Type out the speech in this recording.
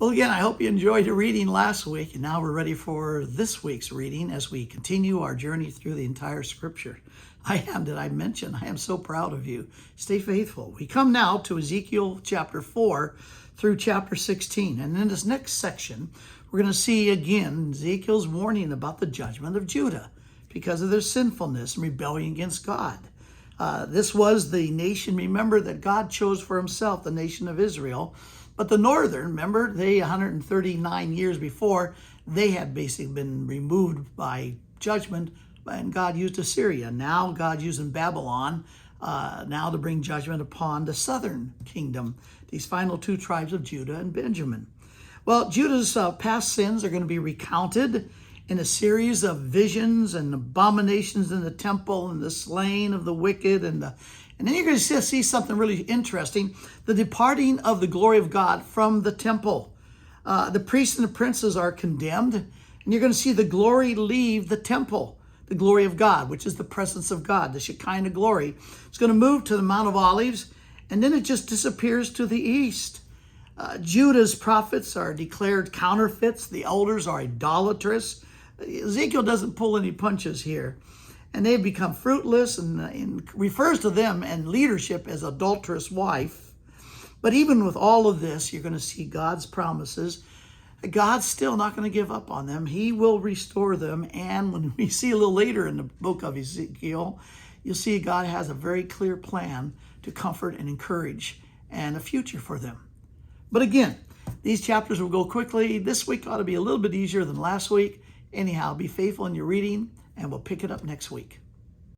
Well, again, I hope you enjoyed your reading last week, and now we're ready for this week's reading as we continue our journey through the entire scripture. I am so proud of you. Stay faithful. We come now to Ezekiel chapter 4 through chapter 16. And in this next section, we're going to see again Ezekiel's warning about the judgment of Judah because of their sinfulness and rebellion against God. This was the nation, remember, that God chose for himself, the nation of Israel. But the northern, remember, they 139 years before, they had basically been removed by judgment, and God used Assyria. Now God using Babylon now to bring judgment upon the southern kingdom, these final two tribes of Judah and Benjamin. Well, Judah's past sins are going to be recounted in a series of visions and abominations in the temple and the slaying of the wicked and then you're going to see something really interesting, the departing of the glory of God from the temple. The priests and the princes are condemned, and you're going to see the glory leave the temple, the glory of God, which is the presence of God, the Shekinah glory. It's going to move to the Mount of Olives, and then it just disappears to the east. Judah's prophets are declared counterfeits. The elders are idolatrous. Ezekiel doesn't pull any punches here. And they've become fruitless and refers to them and leadership as adulterous wife. But even with all of this, you're going to see God's promises. God's still not going to give up on them. He will restore them. And when we see a little later in the book of Ezekiel, you'll see God has a very clear plan to comfort and encourage and a future for them. But again, these chapters will go quickly. This week ought to be a little bit easier than last week. Anyhow, be faithful in your reading, and we'll pick it up next week.